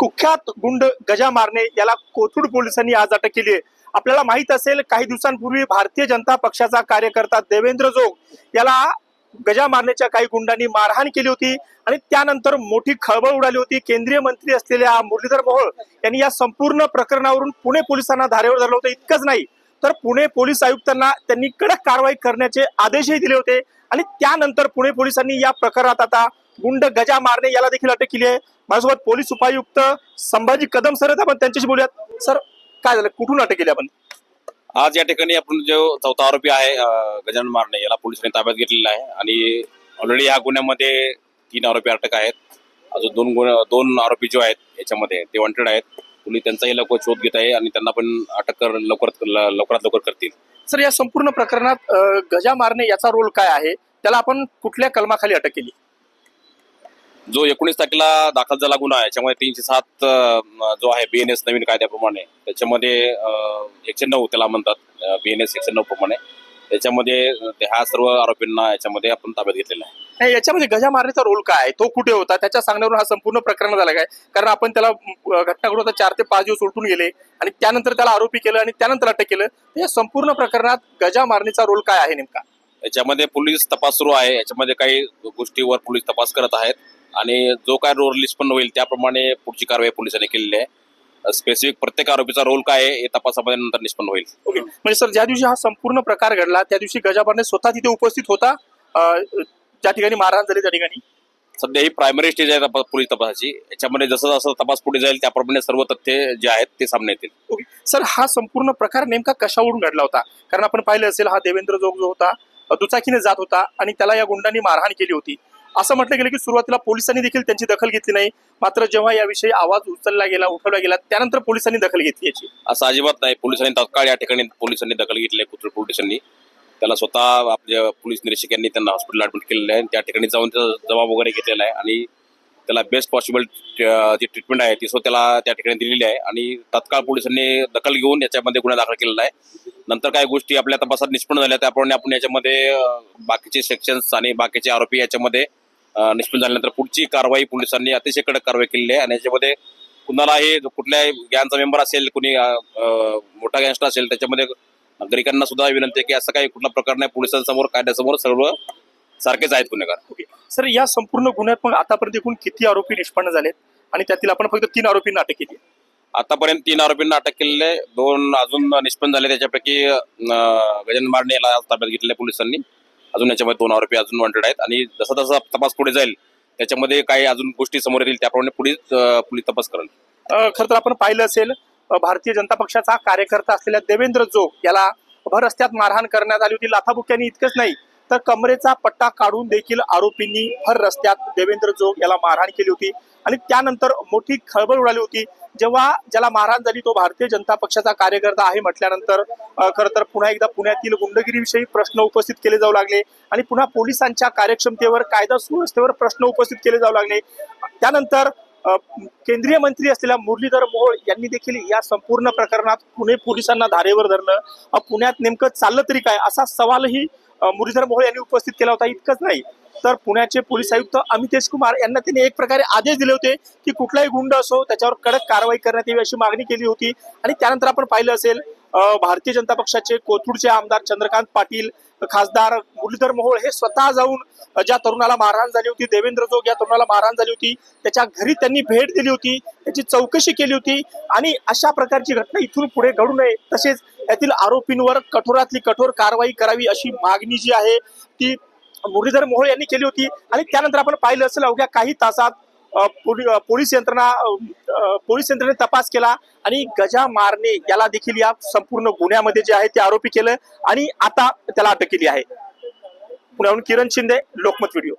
कुख्यात गुंड गजा मारणे याला कोथरूड पोलिसांनी आज अटक केली आहे। आपल्याला माहित असेल काही दिवसांपूर्वी भारतीय जनता पक्षाचा कार्यकर्ता देवेंद्र जोग याला गजा मारण्याच्या काही गुंडांनी मारहाण केली होती आणि त्यानंतर मोठी खळबळ उडाली होती। केंद्रीय मंत्री असलेल्या मुरलीधर मोहोळ यांनी या संपूर्ण प्रकरणावरून पुणे पोलिसांना धारेवर धरलं होतं। इतकंच नाही तर पुणे पोलीस आयुक्तांना त्यांनी कडक कारवाई करण्याचे आदेशही दिले होते आणि त्यानंतर पुणे पोलिसांनी या प्रकरणात आता गुंड गजा मारणे याला देखील अटक केली आहे। माझ्यासोबत पोलीस उपायुक्त संभाजी कदम सर आहेत, आपण त्यांच्याशी बोलूयात। सर, काय झालं, कुठून अटक केली आपण? आज या ठिकाणी आपण जो चौथा आरोपी आहे गजानन मारणे याला पोलिसांनी ताब्यात घेतलेला आहे आणि ऑलरेडी या गुन्ह्यामध्ये 3 आरोपी अटक आहेत। अजून दोन आरोपी जो आहेत याच्यामध्ये ते वॉन्टेड आहेत। पोलीस त्यांचाही लवकर शोध घेत आहे आणि त्यांना पण अटक लवकरात लवकर करतील। सर, या संपूर्ण प्रकरणात गजा मारणे याचा रोल काय आहे? त्याला आपण कुठल्या कलमाखाली अटक केली? जो 19 तारखेला दाखल झाला गुन्हा आहे याच्यामध्ये 307 जो आहे BNS नवीन कायद्याप्रमाणे त्याच्यामध्ये 109 त्याला म्हणतात BNS 109 प्रमाणे त्याच्यामध्ये ह्या सर्व आरोपींना याच्यामध्ये आपण ताब्यात घेतलेला आहे। याच्यामध्ये गजा मारण्याचा रोल काय आहे, तो कुठे होता, त्याच्या सांगण्यावरून हा संपूर्ण प्रकरण झाला काय? कारण आपण त्याला घटना घडवता 4 ते 5 दिवस उलटून गेले आणि त्यानंतर त्याला आरोपी केलं आणि त्यानंतर अटक केलं। या संपूर्ण प्रकरणात गजा मारण्याचा रोल काय आहे नेमका? याच्यामध्ये पोलीस तपास सुरू आहे। याच्यामध्ये काही गोष्टीवर पोलीस तपास करत आहेत आणि जो काय रोल निष्पन्न होईल त्याप्रमाणे पुढची कारवाई पोलिसांनी केलेली आहे। स्पेसिफिक प्रत्येक आरोपीचा रोल काय आहे हे तपासामध्ये नंतर निष्पन्न होईल। ओके, म्हणजे सर, ज्या दिवशी हा संपूर्ण प्रकार घडला त्या दिवशी गजा मारणे स्वतः तिथे उपस्थित होता, ज्या ठिकाणी मारहाण झाली त्या ठिकाणी? सध्या ही प्रायमरी स्टेज आहे पोलीस तपासाची। याच्यामध्ये जसं जसं तपास पुढे जाईल त्याप्रमाणे सर्व तथ्य जे आहेत ते सामने येतील। ओके सर, हा संपूर्ण प्रकार नेमका कशावरून घडला होता? कारण आपण पाहिलं असेल हा देवेंद्र जोग जो होता दुचाकीने जात होता आणि त्याला या गुंडांनी मारहाण केली होती। असं म्हटलं गेलं की सुरुवातीला पोलिसांनी देखील त्यांची दखल घेतली नाही, मात्र जेव्हा याविषयी आवाज उचलला उठवला गेला त्यानंतर पोलिसांनी दखल घेतली याची? असं अजिबात नाही। पोलिसांनी तात्काळ या ठिकाणी पोलिसांनी दखल घेतली आहे। कोथरूड पोलिसांनी त्याला स्वतः आपल्या पोलीस निरीक्षक यांनी त्यांना हॉस्पिटल ऍडमिट केलेलं आहे। त्या ठिकाणी जाऊन त्याचा जबाब वगैरे घेतलेला आहे आणि त्याला बेस्ट पॉसिबल जी ट्रीटमेंट आहे ती त्याला त्या ठिकाणी दिलेली आहे आणि तात्काळ पोलिसांनी दखल घेऊन याच्यामध्ये गुन्हा दाखल केलेला आहे। नंतर काही गोष्टी आपल्या तपासात निष्पन्न झाल्या त्याप्रमाणे आपण याच्यामध्ये बाकीचे सेक्शन्स आणि बाकीचे आरोपी याच्यामध्ये निष्पन्न झाल्यानंतर पुढची कारवाई पोलिसांनी अतिशय कडक कारवाई केलेली आहे आणि याच्यामध्ये कुणालाही कुठल्याही गँगचा मेंबर असेल, कुणी मोठा गँगस्टर असेल, त्याच्यामध्ये नागरिकांना सुद्धा विनंती आहे की असं काही कुठला प्रकार नाही। पोलिसांसमोर कायद्यासमोर सर्व सारखेच आहेत गुन्हेगार। ओके सर, या संपूर्ण गुन्ह्यात मग आतापर्यंत एकूण किती आरोपी निष्पन्न झालेत आणि त्यातील आपण फक्त 3 आरोपींना अटक केली? आतापर्यंत 3 आरोपींना अटक केलेले आहे, 2 अजून निष्पन्न झाले। त्याच्यापैकी गजानन मारणे याला ताब्यात घेतलेल्या पोलिसांनी। अजून याच्यामध्ये 2 आरोपी अजून वॉन्टेड आहेत आणि जसा जसा तपास पुढे जाईल त्याच्यामध्ये काही अजून गोष्टी समोर येतील त्याप्रमाणे पोलीस तपास करेल। खरं तर आपण पाहिलं असेल भारतीय जनता पक्षाचा कार्यकर्ता असलेल्या देवेंद्र जोग याला भर रस्त्यात मारहाण करण्यात आली होती लाथाबुक्क्यांनी। इतकंच नाही तर कमरेचा पट्टा काढून देखील आरोपींनी भर रस्त्यात देवेंद्र जोग याला मारहाण केली होती आणि त्यानंतर मोठी खळबळ उडाली होती। जेव्हा ज्याला मारहाण झाली तो भारतीय जनता पक्षाचा कार्यकर्ता आहे म्हटल्यानंतर खरं तर पुन्हा एकदा पुण्यातील गुंडगिरीविषयी प्रश्न उपस्थित केले जाऊ लागले आणि पुन्हा पोलिसांच्या कार्यक्षमतेवर, कायदा सुव्यवस्थेवर प्रश्न उपस्थित केले जाऊ लागले। त्यानंतर केंद्रीय मंत्री असलेल्या मुरलीधर मोहोळ यांनी देखील या संपूर्ण प्रकरणात पुणे पोलिसांना धारेवर धरलं। पुण्यात नेमकं चाललं तरी काय असा सवालही मुरलीधर मोहोळ यांनी उपस्थित केला होता। इतकंच नाही तर पुण्याचे पोलीस आयुक्त अमितेश कुमार यांना त्यांनी एक प्रकारे आदेश दिले होते की कुठलाही गुंड असो त्याच्यावर कडक कारवाई करण्यात यावी अशी मागणी केली होती। आणि त्यानंतर आपण पाहिलं असेल भारतीय जनता पक्षाचे कोथरूडचे आमदार चंद्रकांत पाटील, खासदार मुरलीधर मोहोळ हे स्वतः जाऊन ज्या तरुणाला मारहाण झाली होती, देवेंद्र जोग या तरुणाला मारहाण झाली होती, त्याच्या घरी त्यांनी भेट दिली होती, त्याची चौकशी केली होती आणि अशा प्रकारची घटना इथून पुढे घडू नये तसेच यातील आरोपींवर कठोरातली कठोर कारवाई करावी अशी मागणी जी आहे ती मुरलीधर मोहोळ यांनी केली होती। आणि त्यानंतर आपण पाहिलं असेल अवघ्या काही तासात पोलीस यंत्रणेने तपास केला आणि गजा मारणे याला देखील या संपूर्ण गुन्ह्यामध्ये जे आहे ते आरोपी केलं आणि आता त्याला अटक केली आहे। पुण्याहून किरण शिंदे, लोकमत व्हिडिओ।